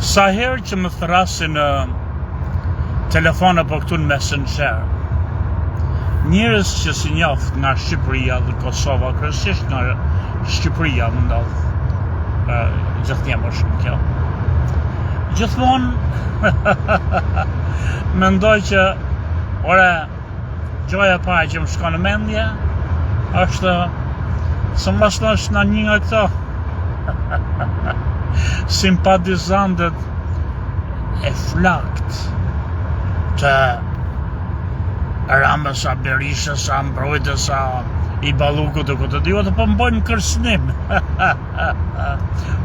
Sa herë që më thrasin telefona po këtu në Messenger, njerëz që si njoft nga Shqipëria dhe Kosova, kryesisht nga Shqipëria më ndodh gjithnjë më shumë kjo. Gjithmonë mendoj që gjoja e parë që më shkon në mendje është se mos është në një nga këto simpatizantët e flakt të Ramës, Berishës, Mbrojtës, i Ballukut të këtë dio të po më bojnë kërcënim.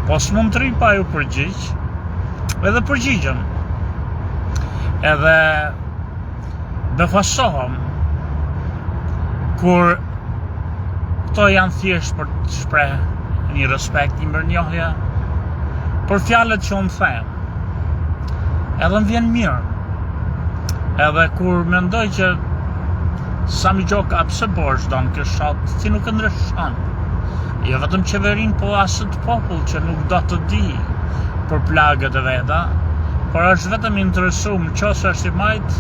Po s'mund të pa ju përgjigj, edhe përgjigjem. Edhe befasohem kur këto janë thjesht për të shpreh një respekt, një mirënjohje për fjalët që unë them. Edhe më vjen mirë. Edhe kur mendoj që Sami Gjoka pse bosh don kë shat, ti nuk e ndryshon. Jo vetëm qeverin, po asë të popull që nuk do të di për plagët e veta, por është vetëm interesuar nëse është i majt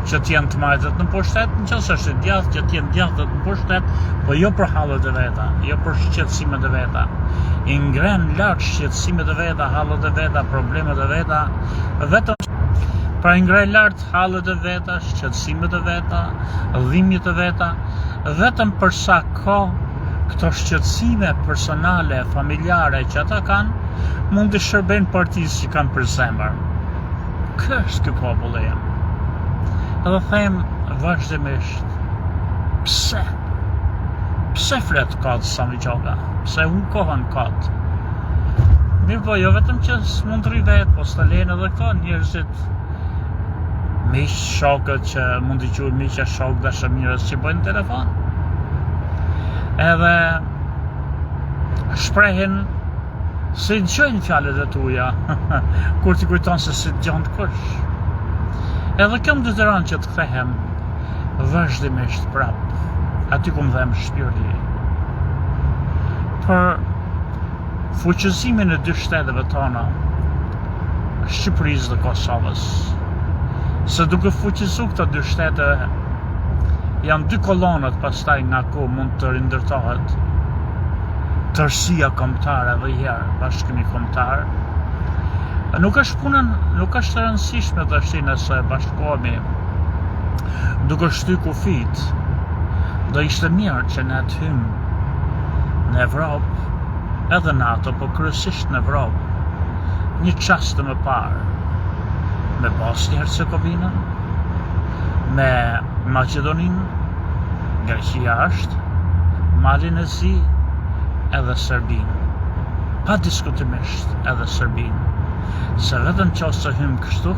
që t'jenë të majtët në pushtet, nëse është i djathtë që t'jenë djathtët në pushtet, po jo për hallet e veta, jo për shqetësimet e veta. I ngren lart shqetësimet e veta, hallet e veta, problemet e veta, vetëm pra i ngren lart hallet e veta, shqetësimet e veta, dhimbjet e veta, vetëm për sa kohë këto shqetësime personale, familjare që ata kanë, mund të shërbejnë partisë që kanë për zemër. Kë është ky popull e jam? Edhe them vazhdimisht, pse flet kot Sami Gjoka? Pse hu kohën kot? Mirë po, jo vetëm që s'mund të rivet, po s'ta lejnë edhe këto njerëzit miq, shokët që mund të quhen miq e shok dashamirës që bëjnë telefon. Edhe shprehin se dëgjojnë fjalët e tuaja kur t'i kujton se si dëgjon kush. Edhe kjo më detyron që të kthehem vazhdimisht prap aty ku më them shpirti për fuqizimin e dy shteteve tona, Shqipërisë dhe Kosovës. Se duke fuqizu këto dy shtete, janë dy kolonët pastaj nga ku mund të rindërtohet tërësia kombëtare dhe herë bashkimi kombëtar. Nuk është e rëndësishme tash nëse bashkohemi duke shtyr kufit. Do ishte mirë që ne të hymë në Evropë, edhe NATO, po kryesisht në Evropë, një çast më parë me Bosnjë-Hercegovinën, me Maqedoninë, Greqia është, Malin e Zi, edhe Serbinë. Pa diskutimisht edhe Serbinë. Se vetëm nëse hymë kështu,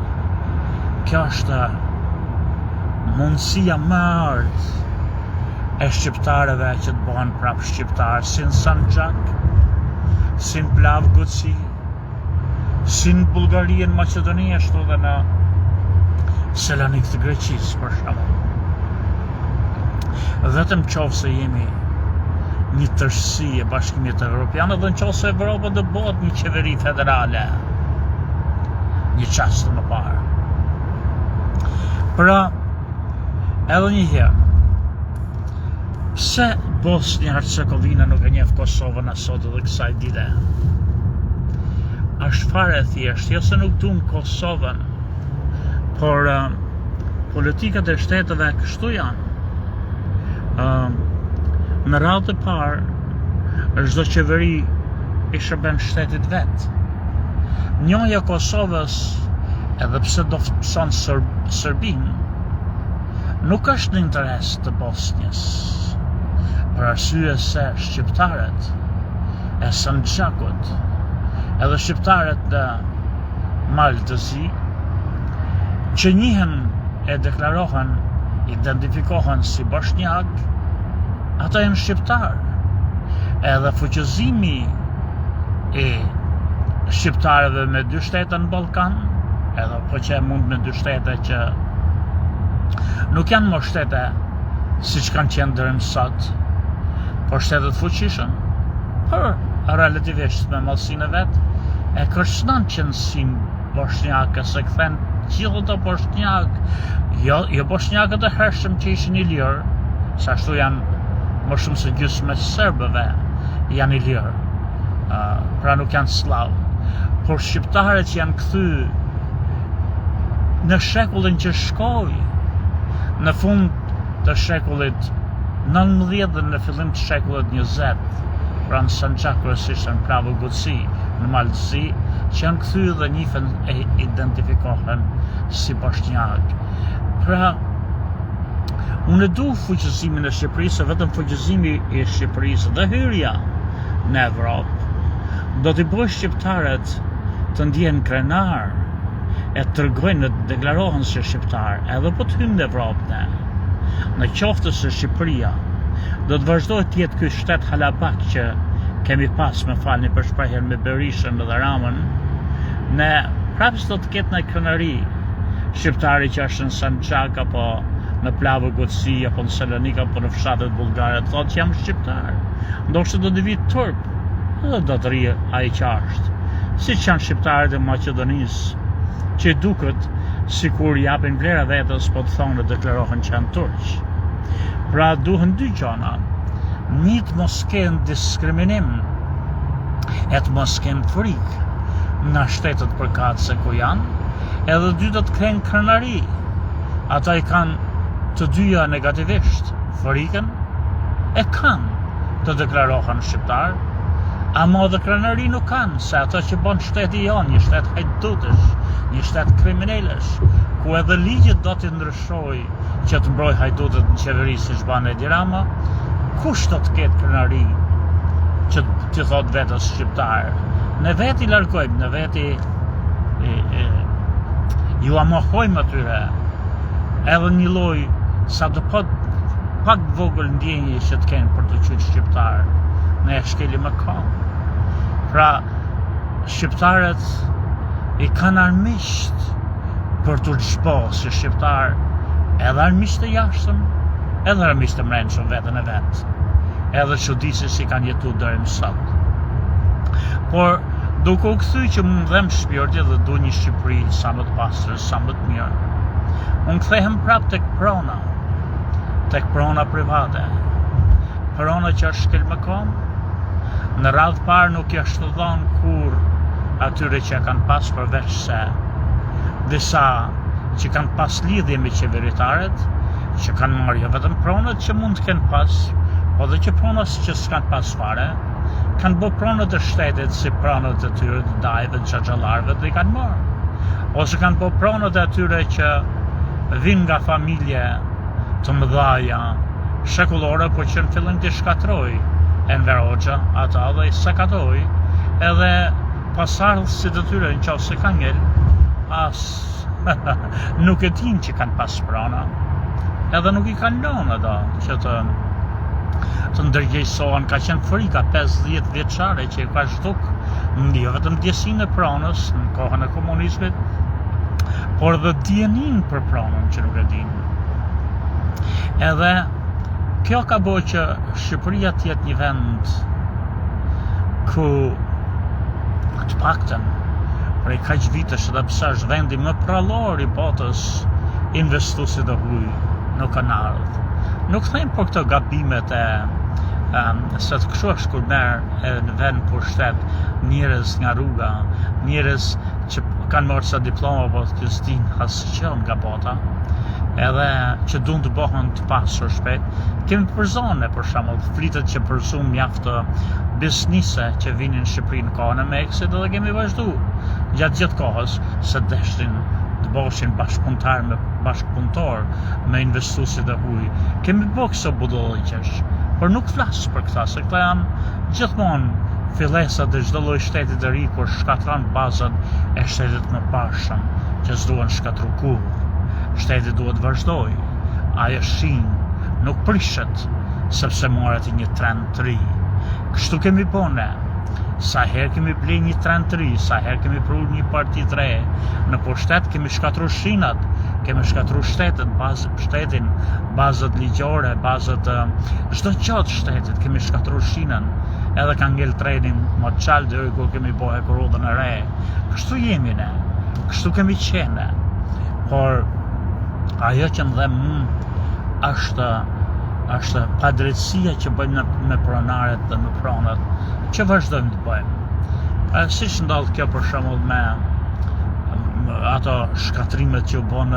kjo është mundësia më e ardhë e shqiptarëve që të bëhen prapë shqiptarë, si në Sanxhak, si në Plavgoci, si në Bullgari, në Maqedoni, ashtu dhe në Selanik të Greqisë, për shembull. Vetëm nëse jemi një tërësi e bashkimit evropian, dhe nëse Evropa do bëhet një qeveri federale, një çast më parë. Pra, edhe një herë, pse Bosnjë-Hercegovina nuk e njeh Kosovën asot edhe kësaj dite? Është fare thjesht, jo se nuk duam Kosovën, por politikat e shteteve kështu janë. Në radhë të parë, çdo qeveri i shërben shtetit vet. Njohja e Kosovës, edhe pse do fson Serbinë, nuk është në interes të Bosnjës, për arsye se shqiptarët e Sanxhakut, edhe shqiptarët në Malë të Zi, që njihen e deklarohen, identifikohen si bosnjak, ata janë shqiptarë. Edhe fuqizimi e shqiptarëve me dy shtete në Ballkan, edhe po që mund me dy shtete që nuk janë më shtete si që kanë qenë deri më sot, por shtetet fuqishëm, por relativisht me mallësinë e vet, e kërcënon qëndësinë bosnjakë, se këthen gjithë të bosnjakë, jo bosnjakët e hershëm që ishin i lirë, sa ashtu janë më shumë se gjysmë e serbëve janë i lirë, pra nuk janë slavë, por shqiptarët që janë kthy në shekullin që shkoi, në fund të shekullit 19 dhe në fillim të shekullit 20, pra në Sanxhak kryesisht në Pravo Goci, në Malëzi, që janë kthy dhe njihen e identifikohen si bosnjak. Pra, unë du fuqësimin e Shqipërisë, vetëm fuqësimi i Shqipërisë dhe hyrja në Evropë do t'i bëjë shqiptarët të ndjen krenar, e të tërgojnë, të deklarohen si shqiptar, edhe po të hymë në Evropë në qoftë se Shqipëria do të vazhdoj të jetë ky shtet halabak që kemi pas, me falni për shprehjen, me Berishën dhe Ramën, ne prapës do të ketë në krenari shqiptari që është në Sanxhak apo në Plavë Goci apo në Salonik apo në fshatet bullgare, thotë që jam shqiptar, ndoshta do të vi turp dhe do të rrijë ai qashtë, siç janë shqiptarët e Maqedonisë, që duket sikur japin vlera vetës, po të thonë deklarohen që janë turq. Pra duhen dy gjona, një të mos kenë diskriminim, e të mos kenë frikë nga shtetet përkatëse ku janë, edhe dy do të krejnë krenari. Ata i kanë të dyja negativisht, frikën e kanë të deklarohen shqiptar, ama dhe krenari nuk kanë, se ato që bon shteti jonë, një shtet hajdutësh, një shtet kriminelesh, ku edhe ligjit do t'i ndryshoj që të mbroj hajdutët në qeveri si shban Edi Rama, kush do të ketë krenari që t'i thot vetës shqiptar? Ne veti largojmë, ne veti ju amohojmë atyre, edhe një loj sa do pak vogël ndjenje që të kenë për të qytë shqiptar, ne e shkeli më kam. Pra, shqiptarët i kanë armisht për të shpo si shqiptar, edhe armisht të jashtëm, edhe armisht të mrenqëm vetën e vetë, edhe çuditësisht si kanë jetu deri më sot. Por, duke u kthy që më dhem shpirti dhe du një Shqipëri sa më të pastër, sa më të mirë, unë kthehem prap tek prona private, prona që është shkel më kom, në radhë parë nuk jashtë të dhonë kur atyre që kanë pas, përveç se disa që kanë pas lidhje me qeveritaret, që kanë marrë jo vetëm pronët që mund të kenë pas, po dhe që pronët që s'kanë pas fare, kanë bë pronët e shtetit si pronët e tyre të dajve, të xhaxhallarëve dhe i kanë marrë. Ose kanë bë pronët e atyre që vinë nga familje të mëdhaja, shekullore, po që në fillim të shkatroj Enver Hoxha, ata dhe i sakatoj, edhe pasardhësit e tyre në qoftë se kanë ngel, as nuk e din që kanë pas prona, edhe nuk i kanë lënë ato që të ndërgjegjësohen, ka qenë frika 50 vjeçare që ka zhduk jo vetëm ndjesinë e pronës në kohën e komunizmit, por dhe djenin për pronën që nuk e din. Edhe kjo ka bo që Shqipëria të jetë një vend ku të paktën prej kaq vitesh, edhe pse është vendi më prallor i botës investuesit të huaj nuk kanë ardhur. Nuk them për këto gabimet e se të kështu është kur merr në vend pushtet njerëz nga rruga, njerëz që kanë marrë sa diploma po të din asgjë nga bota, edhe që duan të bëhen të pasur shpejt. Kemi për zone, për shembull, flitet që për shumë mjaft biznise që vinin në Shqipëri në kohën e Meksit, edhe kemi vazhdu gjatë gjithë kohës se deshtin të boshin bashkëpunëtor me investuesit e huaj. Kemi bërë këso budolliqesh, por nuk flas për këta, se këta janë gjithmonë fillesat e çdo lloj shteti të ri kur shkatron bazat e shtetit më pashëm, që s'duan shkatru kurrë. Shteti duhet vazhdoj, ajo shinj nuk prishet, sepse morët një trend të ri. Kështu kemi bone, sa herë kemi ble një trend të ri, sa herë kemi pru një parti të re, në pushtet kemi shkatru shinat, kemi shkatru shtetin, bazët ligjore, bazët çdo gjatë shtetit, kemi shkatru shinën, edhe ka ngel trenin më të qalë deri kur kemi bo hekurudhën e re. Kështu jemi ne. Kështu kemi qene. Por ajo që më dhe është padrejtësia që bëjmë me pronaret dhe me pronat, që vazhdojmë të bëjmë. Si që ndodhë kjo për shembull me ato shkatrimet që u bën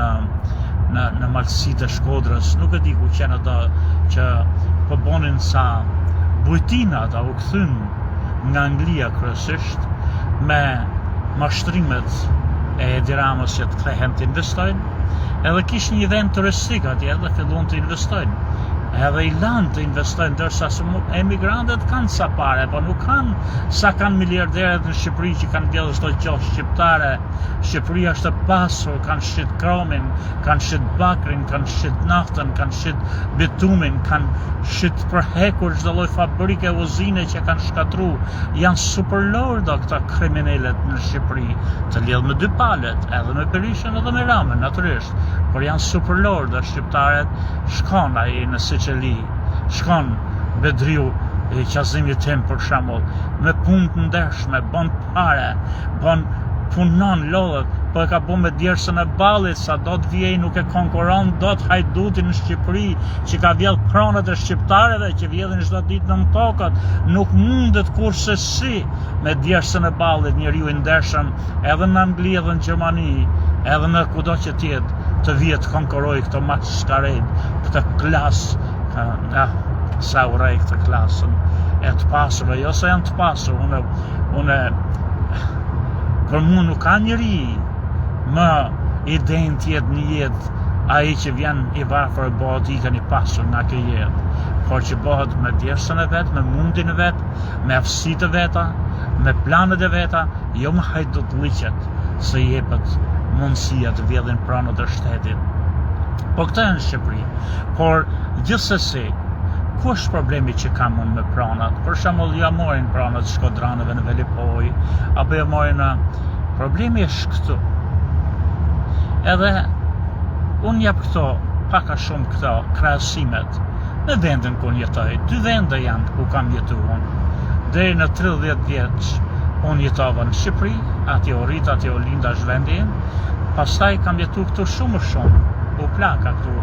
në malësitë e Shkodrës, nuk e di ku qenë ato që po bonin sa bujtina ata u kthyn nga Anglia kryesisht me mashtrimet e Edi Ramës që të kthehen të investojnë, edhe kishte një vend turistik atje dhe filluan të investojnë. Edhe i lanë të investojnë, ndërsa emigrantët kanë sa pare, po nuk kanë sa kanë miliarderët në Shqipëri që kanë bjellë çdo gjë shqiptare. Shqipëria është e pasur, kanë shit kromin, kanë shit bakrin, kanë shit naftën, kanë shit bitumin, kanë shit përhekur çdo lloj fabrike, uzine që kanë shkatru. Janë superlorda këta kriminalet në Shqipëri, të lidhë me dy palet, edhe me Berishën edhe me Ramën, natyrisht. Por janë superlorda shqiptarët, shkon ai në Siçeli, shkon Bedriu i Qazimit tim për shembull, me punë të ndershme, bën pare, punon lodhet, po e ka bu me djersën e ballit, sa do të vjej nuk e konkuron dot Hajdutin në Shqipëri, që ka vjedh pronat e shqiptarëve, që vjedhin çdo ditë në tokët, nuk mundet kurse si me djersën e ballit njeriu i ndershëm, edhe në Angli, edhe në Gjermani, edhe në kudo që tjetë, të vjetë konkuroj këto maqshkarejt, këtë klasë, sa urej këtë klasën e të pasurve, jo se janë të pasur, për mu nuk ka njëri më idejnë tjetë një jetë ai që vjen i varfër e bëhet ikën i pasur nga kjo jetë, por që bëhet me djersën e vetë, me mundin e vetë, me aftësitë e veta, me planet e veta, jo me hajdut liqet se jepet mundësia të vjedhin pronët e shtetit. Po këta e në Shqipëri. Por gjithsesi, ku është problemi që kam unë me pronat? Për shembull, ja morin pronat shkodranëve në Velipoj, apo ja morin problemi është këtu. Edhe unë jap këto, paka shumë këto krahasimet në vendin ku unë jetoj. 2 vende janë ku kam jetu unë. Deri në 30 vjeç unë jetova në Shqipëri, atje u rrit, atje u linda zhvendin, pastaj kam jetu këtu shumë, u plaka këtu,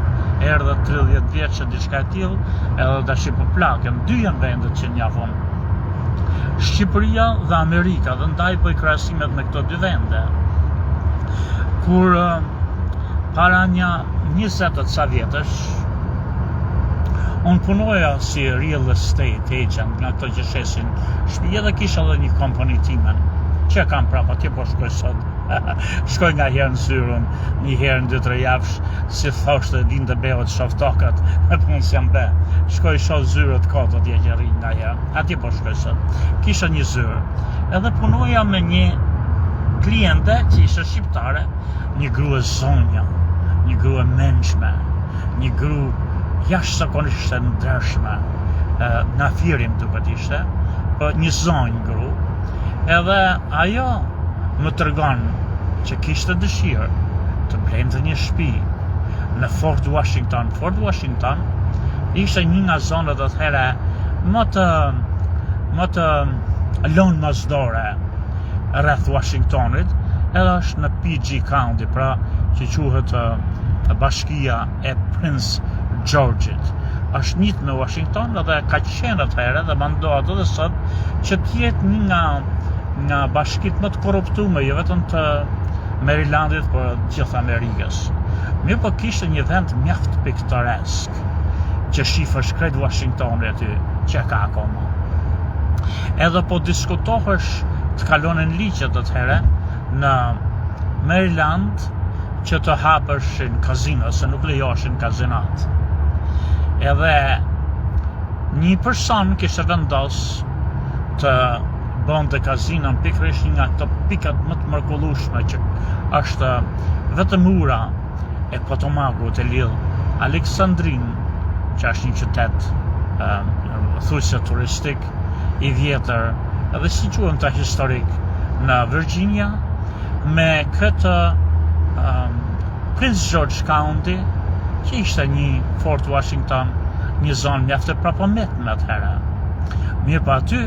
erdhe 30 vjeç e diçka e tillë, edhe tash po plakëm. 2 janë vendet që njavon. Shqipëria dhe Amerika, dhe ndaj bëj krahasimet me këto 2 vende. Kur para një 20 ca vjetësh, unë punoja si real estate agent nga këto që shesin shtëpi, edhe kisha edhe një kompani timen, që kam prapa, atje po shkoj sot. Shkoj nga herë në Zyrën, një herë në 2-3 javësh, si thoshte din të behet shoh tokat, punë s'jam be. Shkoj shoh Zyrët kot atje që rrin nga herë, atje po shkoj sot. Kisha një Zyrë, edhe punoja me një kliente që ishte shqiptare, një grua zonja, një grua mençme, një grua jashtëzakonisht e ndershme, na firim duket ishte, një zonjë gru, edhe ajo më tregon që kishte dëshirë të blente një shtëpi në Fort Washington. Fort Washington ishte një nga zonat atëhere më të lonë mazdore rreth Washingtonit, edhe është në PG County, pra që quhet bashkia e Prince George'it. Është njët me Washington edhe ka qenë atëhere dhe mandohet edhe sot që t'jetë një nga bashkit më të korruptume, jo vetëm të Marylandit, por gjithë Amerikës. Mirë po kishte një vend mjaft piktoresk, që shifësh krejt Washingtoni aty, që ka akoma. Edhe po diskutohesh të kalonin liqet atëhere në Maryland që të hapërshin kazino, se nuk lejoshin kazinat. Edhe një person kishte vendos të bënte kazinon pikërisht nga këto pikat më të mrekullueshme që është vetëm ura e Potomakut e lidh Aleksandrin, që është një qytet thujse turistik i vjetër, edhe si quhen ta historik në Virginia, me këtë Prince George County, që ishte një Fort Washington, një zonë mjaft e prapametme atëherë. Mirë pa aty,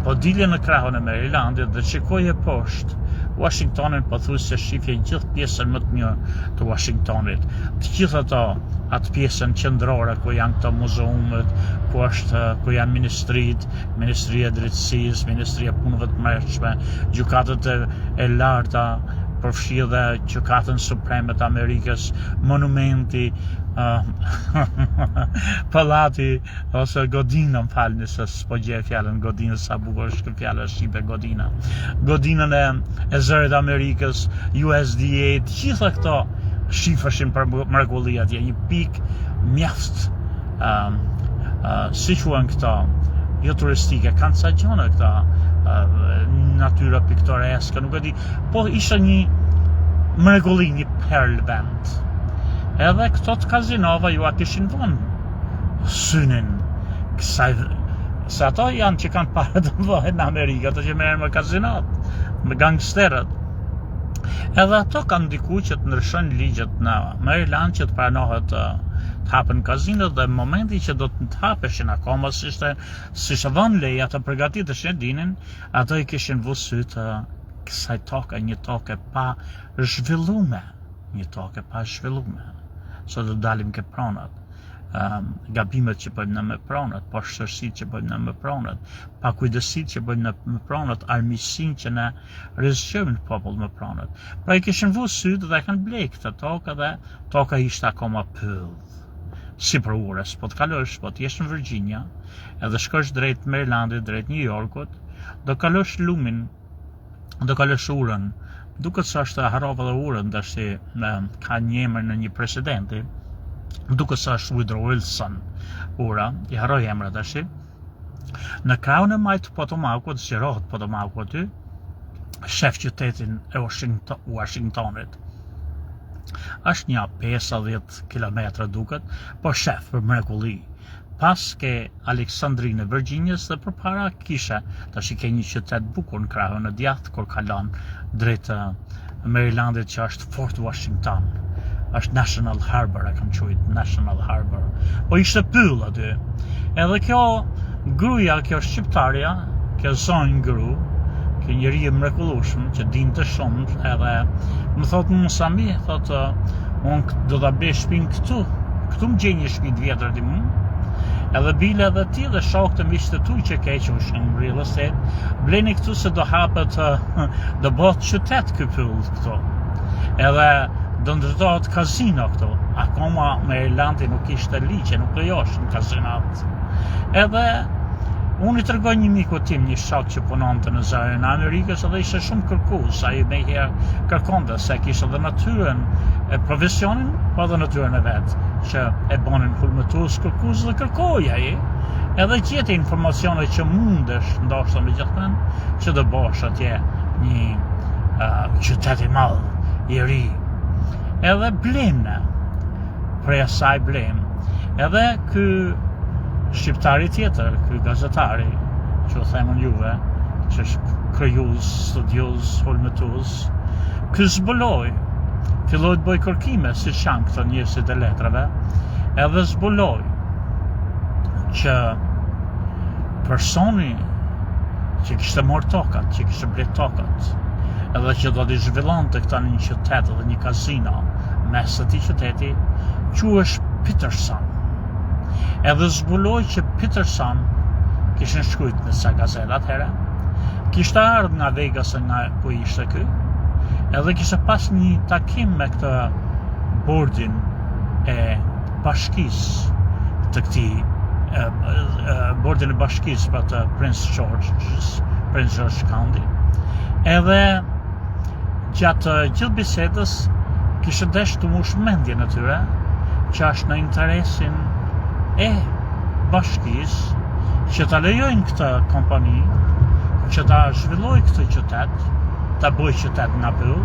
po dilje në krahun e Marylandit dhe shikoje poshtë, Washingtonin pothuajse shifje gjithë pjesën më të mirë të Washingtonit. Të gjithë atë pjesën qendrore ku janë këto muzeumet, ku janë Ministria e Drejtësisë, Ministria e Punëve të Mërshme, gjykatët e larta, përfshi dhe gjykatën supreme të Amerikës, monumenti, pallati ose godina, më falni se s'po gjej fjalën godina, sa bukur është kjo fjala shqipe godina. Godinën e Zërit Amerikës, USDA, të gjitha këto shifëshin për mrekulli atje, një pikë mjaft si quhen këto, jo turistike, kanë sa gjona këta, natyra piktoreske, nuk e di, po ishte një mrekulli, një perl vend. Edhe këto të kazinova ju a kishin vënë synin kësaj, se ato janë që kanë parë të mëdha në Amerikë, ato që merren me kazinat, me gangsterët. Edhe ato kanë ndiku që të ndryshojnë ligjet në Maryland që të pranohet të hapen kazinot, dhe në momenti që do të hapeshin akoma, si ishte vënë leja të përgatiteshin, dinin, ato I kishin vënë sy të kësaj toke, një toke pa zhvillume, so do dalim ke pronat, gabimet që bëjmë në me pronat, poshtërsitë që bëjmë në me pronat, pa kujdesitë që bëjmë në me pronat, armiqsinë që ne rrezikojmë në popull me pronat. Pra I kishin vënë sytë dhe kanë blej këtë tokë, dhe toka ishte akoma pyll. Si për urës, po të kalosh, po të jesh në Virginia, edhe shkosh drejt Marylandit, drejt New Yorkut, do kalosh lumin, do kalosh urën, duket se është harrova dhe urën, dashti ka një emër në një presidenti, duket se është Woodrow Wilson ura, I harroj emrat dashti. Në krahun e majtë Potomacut, zgjerohet Potomacu aty, shef qytetin e Washingtonit. Është një 50 kilometra duket, po shef për mrekulli. Pas ke Aleksandrinë e Virginias dhe përpara kishe, tash I ke një qytet bukur në krahun e djathtë kur kalon drejt Marylandit që është Fort Washington. Është National Harbor, e kam quajtur National Harbor. Po ishte pyll aty. Edhe kjo gruaja, kjo shqiptarja, kjo zonjë gru, kjo njeri I mrekullueshëm që dinte shumë, edhe më thot Musami, thot unë do ta bëj shtëpinë këtu më gjej një shtëpi të vjetër ti mua. Edhe bile edhe ti dhe shokët e miqtë tu që kequshin real estate, bleni këtu se do hapet, do bëhet qytet ky pyll këtu. Edhe do ndërtohet kazino këtu. Akoma Marylandi nuk ishte ligje, nuk lejoshin kazinat. Edhe unë I tregoj një miku tim, një shok që punonte në Zërin e Amerikës, edhe ishte shumë kërkues, ai ndonjëherë kërkonte se kishte edhe natyrën e profesionin, po edhe natyrën e vet, që e bonin kulmetues kërkues dhe kërkoi ai. Edhe gjeti informacione që mundesh, ndoshta me gjithmonë, që të bësh atje një qytet I madh, I ri. Edhe blenë, prej asaj blenë. Edhe ky shqiptari tjetër, ky gazetari, që u themën juve, që është krijues, studios, hulmetues, ky zbuloi, filloi të bëj kërkime, si janë këto njerëzit e letrave, edhe zbuloi që personi që kishte marrë tokat, që kishte bler tokat, edhe që do t'i zhvillonte këta në një qytet dhe një kazino mes atij qyteti, quhesh Peterson. Edhe zbuloi që Peterson kishin shkruajtur në sa gazetë atëherë, kishte ardhur nga Vegas nga ku ishte ky, edhe kishte pas një takim me këtë bordin e bashkisë të këtij bordin e bashkisë për të Prince George County. Edhe gjatë gjithë bisedës kishte dashur të mush mendjen e tyre që është në interesin e bashkisë që ta lejojnë këtë kompani, që ta zhvilloj këtë qytet, ta bëj qytet nga pyll,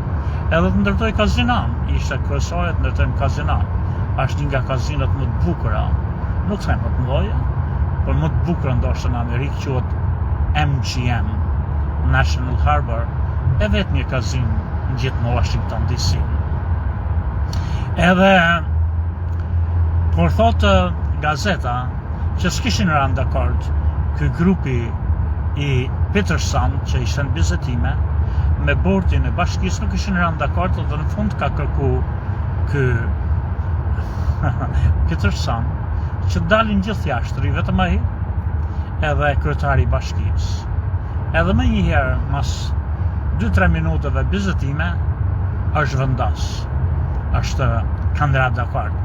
edhe të ndërtoj kazinon. Ishte kryesore të ndërtojnë kazinon. Është një nga kazinot më të bukura, nuk them më të mëdha, por më të bukura ndoshta në Amerikë, quhet MGM, National Harbor, e vetë një kazin në gjithë në Washington DC. Edhe por thotë gazeta që s'kishin rënë dakord ky grupi I Peterson që ishte në bizetime me bordin e bashkisë nuk ishin rënë dakord dhe në fund ka kërku Peterson që dalin gjithë jashtëri, vetëm ai edhe kryetari i bashkisë. Edhe më njëherë, mas 2-3 minutave bizetime, është vendos, është kanë rënë dakord.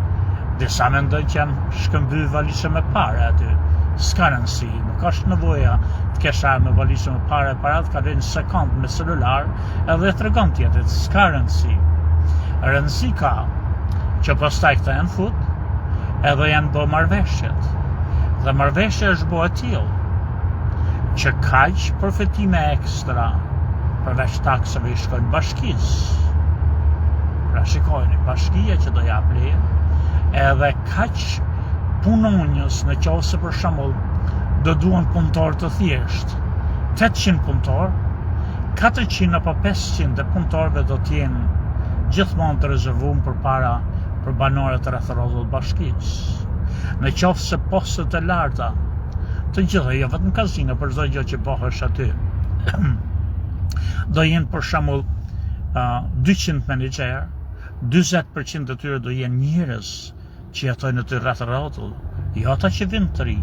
Disa mendojnë që janë shkëmby valizhe me pare aty. S'ka rëndësi, nuk është nevoja të kesh armë me valizhe me pare, parat ka në sekond me celular edhe të regon tjetët, s'ka rëndësi. Rëndësi ka që pastaj këta janë fut edhe janë bo marrëveshjet. Dhe marrëveshja është bo e tillë që kaq përfitime ekstra përveç taksave i shkojnë bashkisë. Pra shikojni, bashkia që do jap leje, edhe kaq punonjës në qoftë se për shembull do duan punëtor të thjesht, 800 punëtor, 400 apo 500 e punëtorëve do t'jenë gjithmonë të rezervuar për banorët e rrethorodhës të bashkisë. Në qoftë se postet e larta, të gjitha, jo vetëm kazino, për çdo gjë që bëhesh aty, do jenë për shembull 200 menaxher, 40% e tyre do jenë njerëz që jetojnë aty rreth rrotull, jo ata që vinë të ri,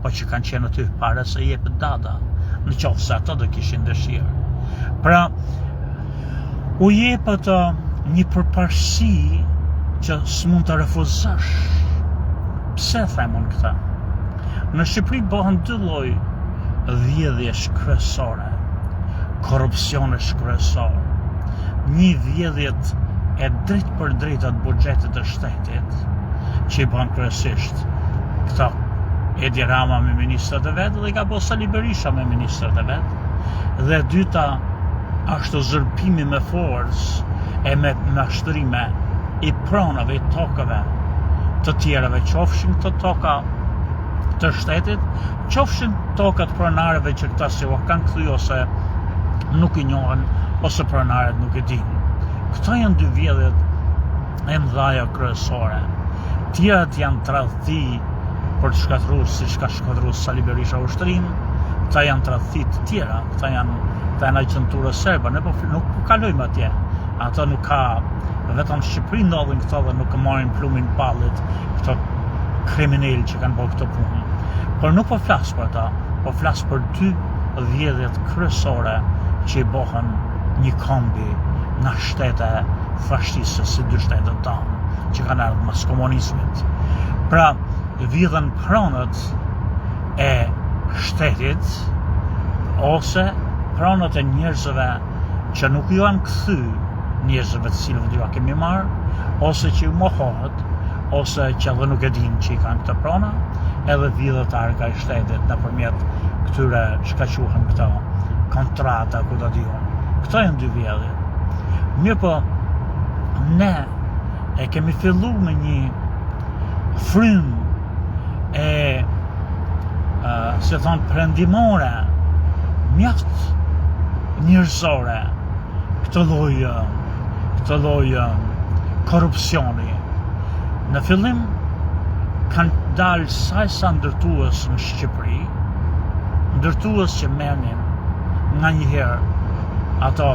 po që kanë qenë aty para se jepet data, në qoftë se ata do kishin dëshirë. Pra, u jepet një përparësi që s'mund të refuzosh. Pse themon këta? Në Shqipëri bëhen dy lloj vjedhjesh kryesore, korrupsionesh kryesor. Një vjedhjet e drejt për drejt atë buxhetit të shtetit, që i bën kryesisht këta Edi Rama me ministrat e vetë dhe ka bo Sali Berisha me ministrat e vetë. Dhe dyta është uzurpimi me forcë e me mashtrime i pronave, i tokave të tjerave, qofshin të toka të shtetit, qofshin tokat pronareve që këta se u kanë kthy ose nuk i njohen, ose pronaret nuk e dinë. Këto janë dy vjedhjet e mëdha kryesore. Tjerat janë tradhti për të shkatruar si ka shkatruar Sali Berisha ushtrinë, këta janë tradhti të tjera, këta janë agjentura serbe, ne nuk kalojmë atje. Ata nuk ka, vetëm Shqipëri ndodhin këto dhe nuk marrin plumin ballit këto kriminal që kanë bërë këto punë. Por nuk po flas për ata, po flas për dy vjedhjet kryesore që i bëhen një kombi në shtete fashiste si dy shtetet tonë, që kanë ardhur mas komunizmit. Pra, vjedhen pronët e shtetit ose pronët e njerëzve që nuk ju janë kthy njerëzve të cilëve ju kemi marrë, ose që ju mohohet, ose që edhe nuk e dinë që i kanë këto prona, edhe vjedhetar ka i shtetit nëpërmjet këtyre çka quhen këto kontrata, ku do diun. Këto janë dy vjedhje. Mirë po, ne e kemi fillu me një frym se thonë perëndimore, mjaft njerëzore, këtë lloj korrupsioni. Në fillim kanë dalë sa ndërtues në Shqipëri, ndërtues që merrnin nga njëherë ato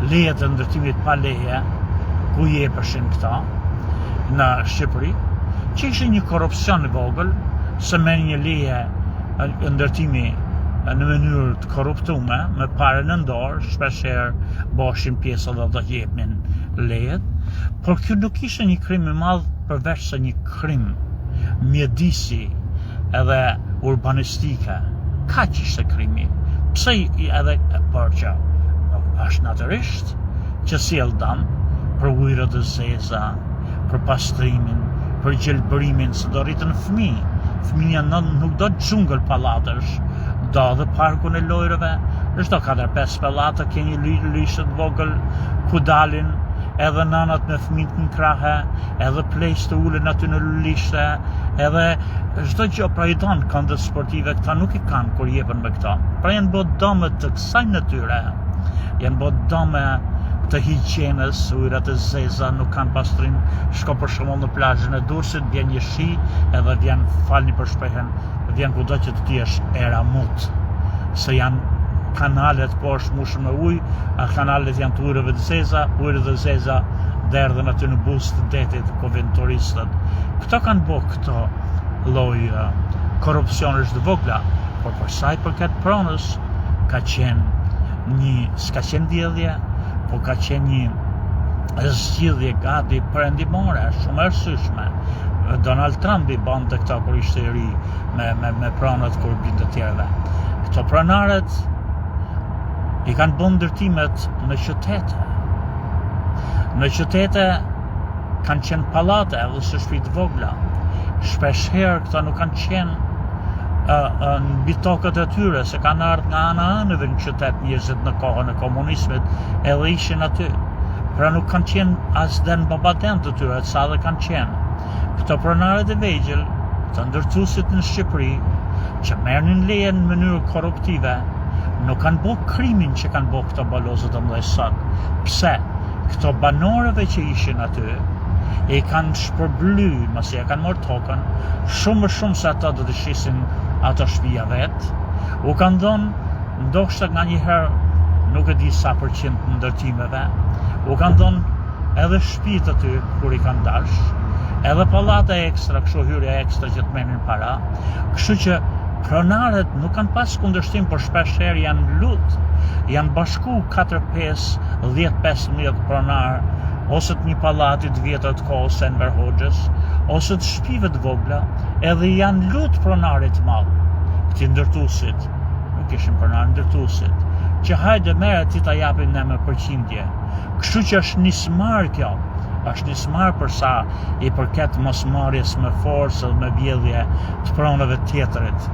lejet e ndërtimit pa leje, ku jepeshin këta në Shqipëri, që ishte një korrupsion i vogël, se merr një leje ndërtimi në mënyrë të korruptume, me parë në dorë, shpeshherë boshin pjesë dhe do jepnin lejet, por kjo nuk ishte një krim i madh përveç se një krim mjedisi edhe urbanistike. Kaq ishte krimi. Pse edhe por që është natyrisht që sjell dëm për ujërat e zeza, për pastrimin, për gjelbërimin, se do rritën fëmijë. Fëmija nuk do xhungël pallatësh, do dhe parkun e lojrave, çdo 4-5 pallate ke një lishe të vogël ku dalin edhe nanat me fëmijët në krahe, edhe plejsh të ulen aty në lishte, edhe çdo gjë. Pra i don këndët sportive, këta nuk i kanë kur jepen me këta. Pra janë bërë dome të kësaj natyre, janë bërë dome të higjienës, ujërat e zeza nuk kanë pastrim. Shko për shembull në plazhin e Durrësit, vjen një shi, edhe vjen, falni për shprehjen, vjen kudo që të jesh era mut, se janë kanalet poshtë mushën me ujë, a kanalet janë të ujrëve të zeza, ujrët dhe zeza derdhen aty në buzë të detit ku vijnë turistët. Këto kanë bërë këto lloj korrupsionesh të vogla, por për sa i përket pronës, s'ka qenë vjedhje, po ka qenë një zgjidhje gati perëndimore, shumë e rëndësishme. Donald Trump i bante këta kur ishte i ri me pronët kur binte të tjerëve. Këto pronarët i kanë bën ndërtimet në qytete. Në qytete kanë qenë pallate edhe shtëpi të vogla. Shpesh herë këta nuk kanë qenë mbi tokët e tyre, se kanë ardhur nga anëve në qytet njerëzit në kohën e komunizmit, edhe ishin aty. Pra nuk kanë qenë as den babaden të tyre, sa dhe kanë qenë. Këto pronarët e vegjël, të ndërtuesit në Shqipëri, që merrnin leje në mënyrë korruptive, nuk kanë bërë krimin që kanë bërë këto balozët e mëdhenj sot. Pse? Këto banorëve që ishin aty, e kanë shpërbly, masi e kanë marrë tokën, shumë më shumë se ata do të shisin ato shtëpia vet. U kanë dhënë, ndoshta nga një herë, nuk e di sa përqind të ndërtimeve, u kanë dhënë edhe shtëpitë aty kur i kanë dash, edhe pallate ekstra, kështu hyrje ekstra që të merrin para. Kështu që pronarët nuk kanë pas kundërshtim, por shpesh herë janë lut, janë bashku 4, 5, 10, 15 pronar, ose të një pallati të vjetër të kohës Enver Hoxhës, ose të shtëpive të vogla, edhe janë lut pronarit të madh. Këti ndërtuesit, nuk ishin pronar ndërtuesit, që hajde merre ti ta japim ne me përqindje. Kështu që është nismar kjo, është nismar për sa i përket mosmarrjes me forcë dhe me vjedhje të pronave tjetërit.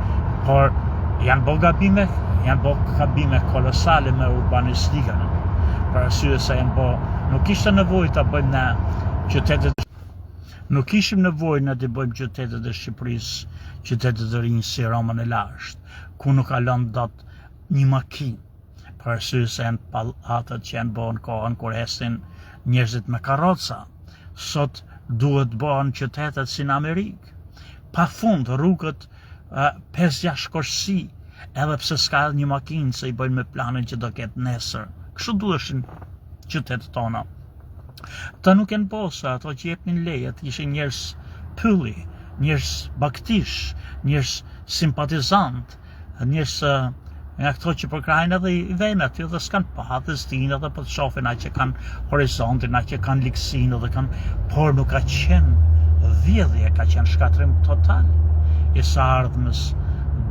Por janë bërë gabime kolosale me urbanistikën. Për arsye se nuk ishte nevojë ta bëjmë ne qytetet. Nuk ishim nevojë ne të bëjmë qytetet e Shqipërisë, qytetet e rinj si Romën e Lashtë, ku nuk kalon dot një makinë. Për arsye se janë pallate që janë bërë në kohën kur ecnin njerëzit me karroca. Sot duhet bëhen qytetet si në Amerikë. Pafund rrugët 5-6 korsi, edhe pse s'ka një makinë se i bëjnë me planin që do ketë nesër. Kështu duheshin qytetet tona. Ta nuk janë posa, ato që jepnin lejet, ishin njerëz pylli, njerëz baktish, njerëz simpatizant, njerëz nga këto që përkrajnë edhe i vejnë aty dhe s'kan pa dhe s'dinë edhe për të shofin atë që kanë horizontin, atë që kanë likësinë dhe kanë, por nuk ka qenë vjedhje, ka qenë shkatrim total i së ardhmës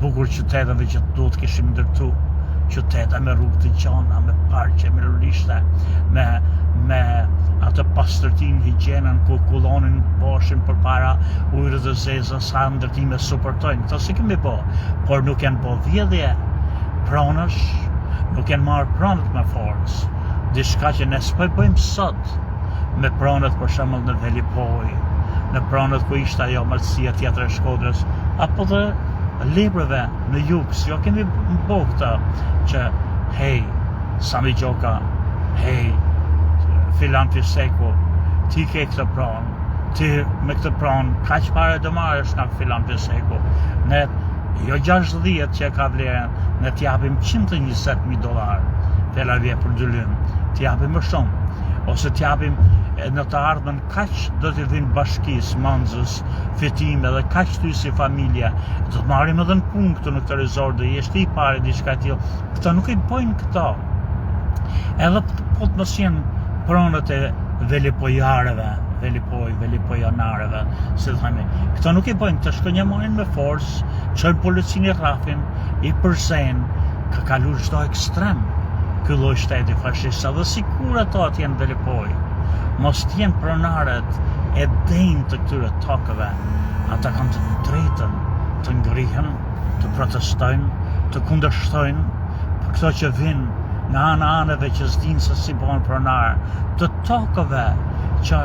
bukur qyteteve që duhet kishim ndërtu. Qytete me rrugë të gjona, me parqe, me lulishte, me atë pastërtin, higjienën, ku kullonin boshin për para ujrës dhe zeza, sa ndërtime supportojnë. Këto si kemi bo, por nuk janë bo vjedhje pronësh, nuk janë marrë pronët me forcë. Diçka që ne s'po bëjmë sot me pronët për shembull në Velipoj, në pronët ku ishte ajo malësia tjetër e Shkodrës, apo dhe librave në Juks, jo kemi bo këta që hej, Sami Gjoka, hej, Filan Fiseku, ti ke këtë pronë, ti me këtë pronë, kaq pare do marrësh nga Filan Fiseku, ne jo 60 që ka vlerën, ne t'japim $120,000 Telavje për dëllim, t'japim më shumë, ose t'japim në të ardhmen kaq do t'i vinë bashkisë, Manzës, fitime dhe kaq ty si familje, do të marrim edhe në punë këtu në këtë resort, dhe jeshtë i pare diçka tillë. Këta nuk i bojnë këto. Edhe po të mos jenë pronët e velipojarëve, velipojanarëve, si të themi. Këto nuk i bojnë, të shkojnë marrin me forcë, çojnë policinë i rrafin, i përsejnë, ka kaluar çdo ekstrem ky lloj shteti fashist, dhe sikur ato atje në Velipoj mos t'jenë pronarët e denjë të këtyre tokëve, ata kanë të drejtën të ngrihen, të protestojnë, të kundërshtojnë për këto që vinë nga anëve që s'dinë se si bëhen pronar, të tokëve që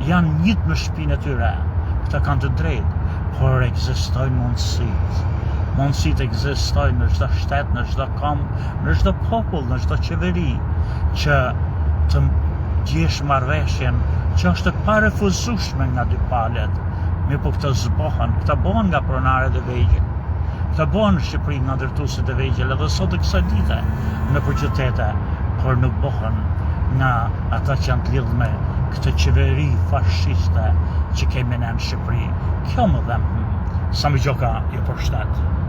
janë njët me shtëpinë e tyre. Këta kanë të drejtë, por ekzistojnë mundësitë. Mundësitë ekzistojnë në çdo shtet, në çdo kom, në çdo popull, në çdo qeveri, që të gjesh marrëveshjen që është e parefuzueshme nga dy palët. Mirë po këto zbohen, këta bëhen nga pronarët e vegjël. Ka bën Shqipëri nga ndërtuesit e vegjël edhe sot e kësaj dite në qytete, por nuk bëhen nga ata që janë të lidhur me këtë qeveri fashiste që kemi ne në Shqipëri. Kjo më dhem, sa më gjoka ju përshtat.